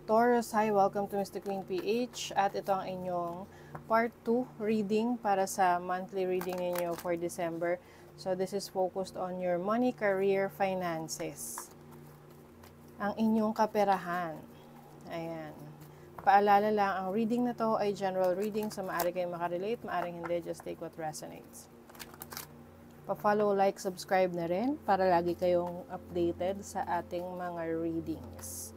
Taurus, hi! Welcome to Mr. Queen PH at ito ang inyong part 2 reading para sa monthly reading ninyo for December. So this is focused on your money, career, finances. Ang inyong kaperahan. Ayan. Paalala lang, ang reading na to ay general reading, so maaari kayong makarelate, maaari hindi, just take what resonates. Pa-follow, like, subscribe na rin para lagi kayong updated sa ating mga readings.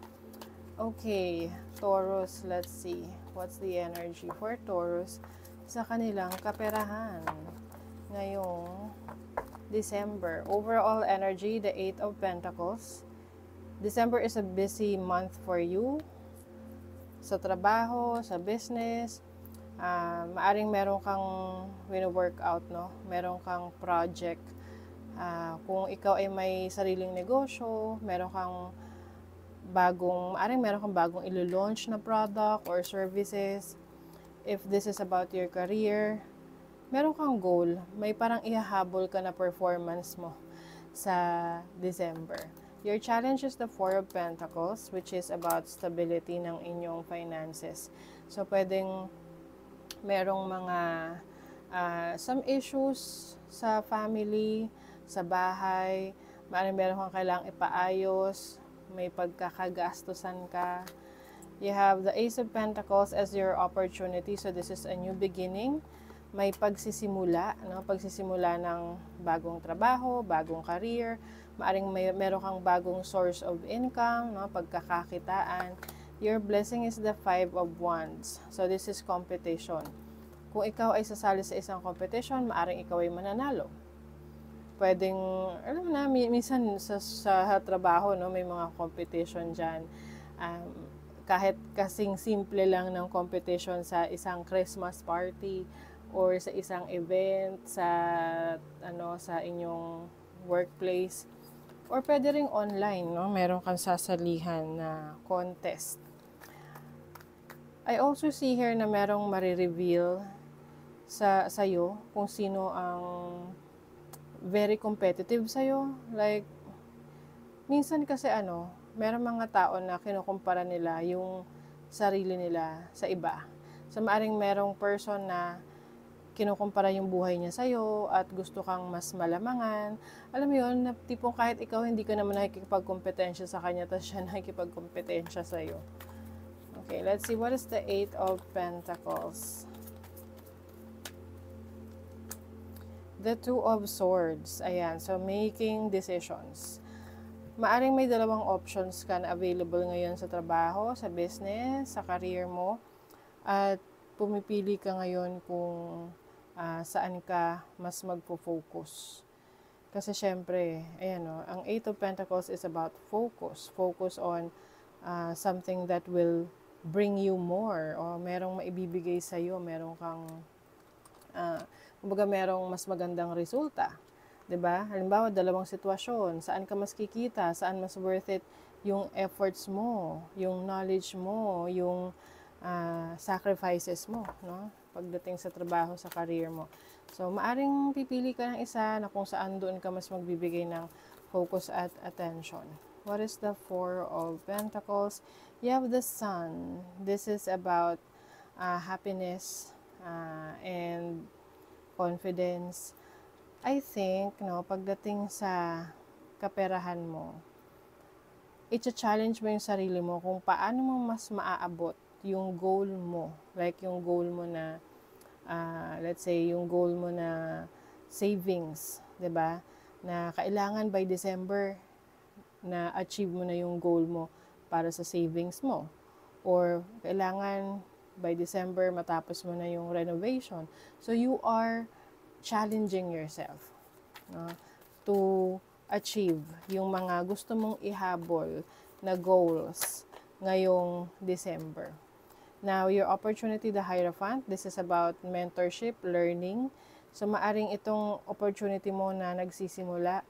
Okay, Taurus, let's see. What's the energy for Taurus sa kanilang kaperahan ngayong December? Overall energy, the 8 of Pentacles. December is a busy month for you. Sa trabaho, sa business, maaring meron kang wino-workout, no? Meron kang project. Kung ikaw ay may sariling negosyo, meron kang meron kang bagong ilo-launch na product or services. If this is about your career, meron kang goal, may parang ihahabol ka na performance mo sa December. Your challenge is the 4 of Pentacles, which is about stability ng inyong finances. So, pwedeng merong mga some issues sa family, sa bahay, meron kang kailangang ipaayos, may pagkakagastusan ka. You have the Ace of Pentacles as your opportunity. So this is a new beginning. May pagsisimula, no? Pagsisimula ng bagong trabaho, bagong career. Meron kang bagong source of income, no? Pagkakakitaan. Your blessing is the 5 of Wands. So this is competition. Kung ikaw ay sasali sa isang competition, maaring ikaw ay mananalo. Pwedeng, alam na, minsan sa trabaho, no, may mga competition dyan. Kahit kasing simple lang ng competition sa isang Christmas party or sa isang event sa inyong workplace, or pwede ring online, no, meron kang sasalihan na contest. I also see here na merong marireveal sa'yo kung sino ang very competitive sa'yo. Like, minsan kasi meron mga tao na kinukumpara nila yung sarili nila sa iba. So, maaring merong person na kinukumpara yung buhay niya sa'yo at gusto kang mas malamangan. Alam mo yun, na tipong kahit ikaw hindi ka naman nakikipagkompetensya sa kanya, tapos siya nakikipagkompetensya sa'yo. Okay, let's see. What is the 8 of Pentacles? The 2 of Swords. Ayan, so making decisions. Maaring may dalawang options ka na available ngayon sa trabaho, sa business, sa career mo. At pumipili ka ngayon kung saan ka mas magpo-focus. Kasi syempre, ayan ang 8 of Pentacles is about focus. Focus on something that will bring you more. O merong maibibigay sa'yo, merong kang kumbaga merong mas magandang resulta. 'Di ba? Halimbawa, dalawang sitwasyon, saan ka mas kikita, saan mas worth it yung efforts mo, yung knowledge mo, yung sacrifices mo, no? Pagdating sa trabaho, sa career mo. So, maaring pipili ka ng isa na kung saan doon ka mas magbibigay ng focus at attention. What is the 4 of Pentacles? You have the Sun. This is about happiness and confidence. I think, no, pagdating sa kaperahan mo, i-challenge mo yung sarili mo kung paano mo mas maaabot yung goal mo. Like yung goal mo na, let's say, yung goal mo na savings, 'di ba? Na kailangan by December na achieve mo na yung goal mo para sa savings mo. Or kailangan by December matapos mo na yung renovation. So you are challenging yourself, no, to achieve yung mga gusto mong ihabol na goals ngayong December. Now, your opportunity, the Hierophant, this is about mentorship, learning. So, maaring itong opportunity mo na nagsisimula,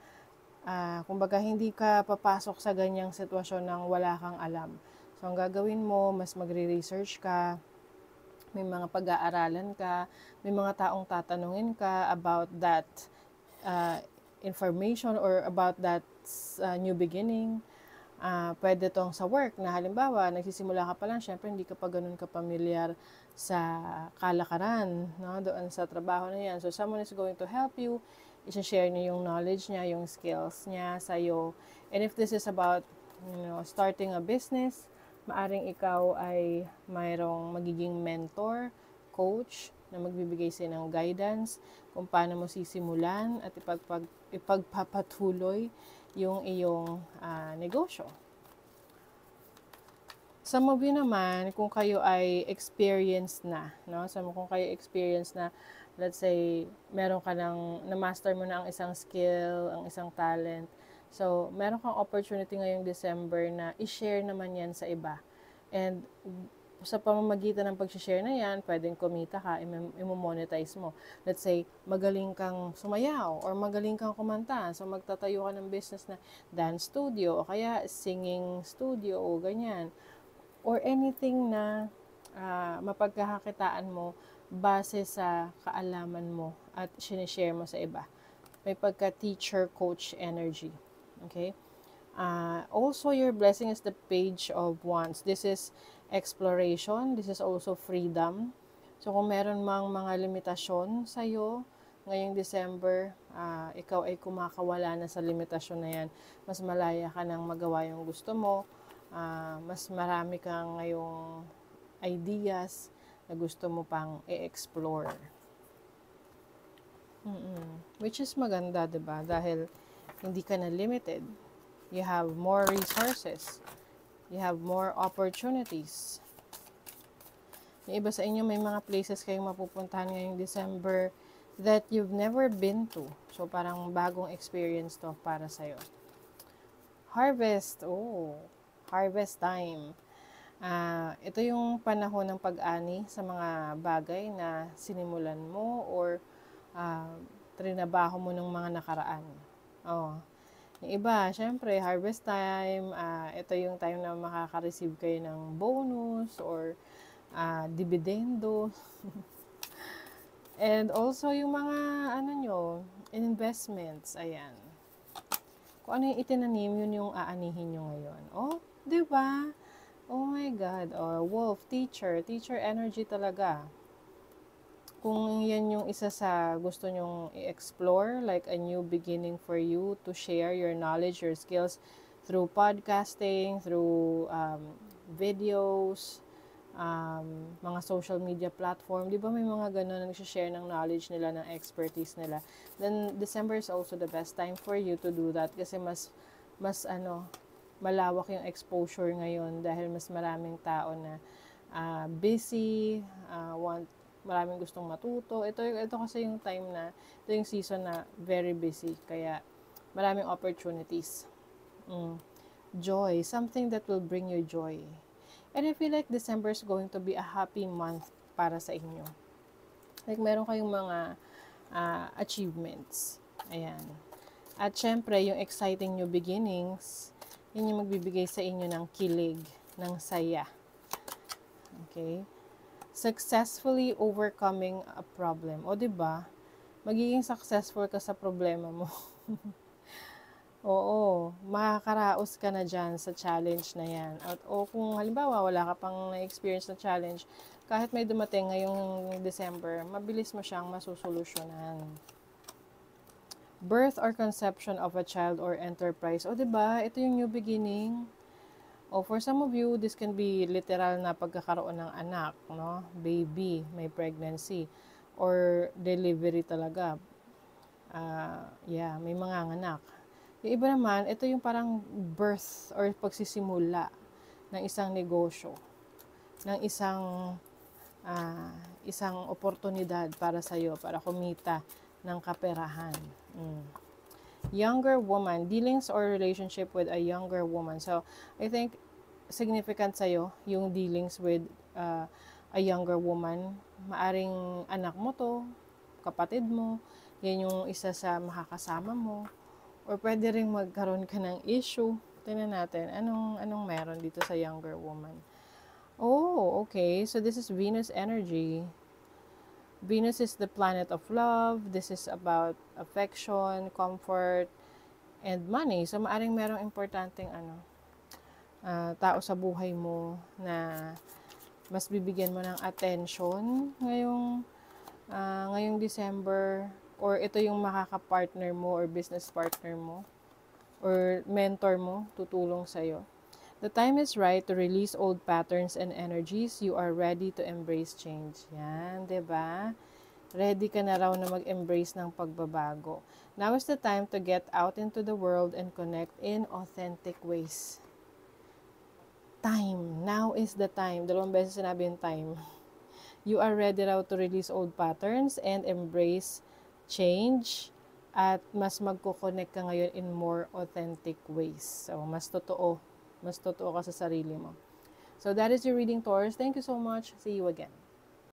kumbaga hindi ka papasok sa ganyang sitwasyon nang wala kang alam. So, ang gagawin mo, mas magre-research ka, may mga pag-aaralan ka, may mga taong tatanungin ka about that information or about that new beginning. Pwede tong sa work na halimbawa, nagsisimula ka pa lang, syempre hindi ka pa ganun kapamilyar sa kalakaran, no? Doon sa trabaho na yan. So, someone is going to help you, i-share niya yung knowledge niya, yung skills niya sa'yo. And if this is about, starting a business, maaring ikaw ay mayroong magiging mentor, coach, na magbibigay sa'yo ng guidance kung paano mo sisimulan at ipagpapatuloy yung iyong negosyo. Some of you naman, kung kayo ay experienced na, no? Kung kayo experienced na, let's say, meron ka na-master mo na ang isang skill, ang isang talent. So, meron kang opportunity ngayong December na i-share naman yan sa iba. And sa pamamagitan ng pag-share na yan, pwedeng kumita ka, i-monetize mo. Let's say, magaling kang sumayaw or magaling kang kumanta. So, magtatayo ka ng business na dance studio o kaya singing studio o ganyan. Or anything na mapagkakakitaan mo base sa kaalaman mo at sinishare mo sa iba. May pagka-teacher, coach energy. Okay? Also, your blessing is the Page of Wands. This is exploration. This is also freedom. So, kung meron mang mga limitasyon sa'yo ngayong December, ikaw ay kumakawala na sa limitasyon na yan. Mas malaya ka nang magawa yung gusto mo. Mas marami kang ngayong ideas na gusto mo pang i-explore. Which is maganda, diba? Dahil hindi ka na limited. You have more resources. You have more opportunities. Yung iba sa inyo, may mga places kayong mapupuntahan ngayong December that you've never been to. So, parang bagong experience to para sa'yo. Harvest. Harvest time. Ito yung panahon ng pag-ani sa mga bagay na sinimulan mo or trinabaho mo ng mga nakaraan. Yung iba, syempre, harvest time, ito yung time na makaka-receive kayo ng bonus or dividendo. And also, yung mga, investments, ayan. Kung ano yung itinanim, yun yung aanihin nyo ngayon. Di ba? Oh my God. Wolf, teacher energy talaga. Kung yan yung isa sa gusto nyong i-explore, like a new beginning for you to share your knowledge, your skills through podcasting, through videos, mga social media platform. Di ba may mga ganun na nagsishare ng knowledge nila, ng expertise nila. Then, December is also the best time for you to do that kasi mas malawak yung exposure ngayon dahil mas maraming tao na busy, maraming gustong matuto. Ito kasi yung time na, ito yung season na very busy. Kaya, maraming opportunities. Joy. Something that will bring you joy. And I feel like December is going to be a happy month para sa inyo. Like, meron kayong mga achievements. Ayan. At syempre, yung exciting new beginnings, yun yung magbibigay sa inyo ng kilig, ng saya. Okay? Successfully overcoming a problem. O, diba? Magiging successful ka sa problema mo. Oo, makakaraos ka na dyan sa challenge na yan. O kung halimbawa, wala ka pang na-experience na challenge, kahit may dumating ngayong December, mabilis mo siyang masusolusyonan. Birth or conception of a child or enterprise. O, diba? Ito yung new beginning. For some of you, this can be literal na pagkakaroon ng anak, no? Baby, may pregnancy, or delivery talaga. May mga anak. Yung iba naman, ito yung parang birth or pagsisimula ng isang negosyo, ng isang oportunidad para sa'yo, para kumita ng kaperahan. Younger woman, dealings or relationship with a younger woman. So, I think, significant sa'yo yung dealings with a younger woman. Maaring anak mo to, kapatid mo, yan yung isa sa makakasama mo. Or pwede rin magkaroon ka ng issue. Tingnan natin, anong meron dito sa younger woman. Okay. So, this is Venus energy. Venus is the planet of love. This is about affection, comfort, and money. So, maaring merong importanteng tao sa buhay mo na mas bibigyan mo ng attention ngayong December, or ito yung makaka-partner mo or business partner mo or mentor mo, tutulong sa'yo. The time is right to release old patterns and energies. You are ready to embrace change. Yan, 'di ba? Ready ka na raw na mag-embrace ng pagbabago. Now is the time to get out into the world and connect in authentic ways. Time. Now is the time. 2 beses sinabi yung time. You are ready raw to release old patterns and embrace change, at mas magko-connect ka ngayon in more authentic ways. So, mas totoo ka sa sarili mo. So, that is your reading, Taurus. Thank you so much. See you again.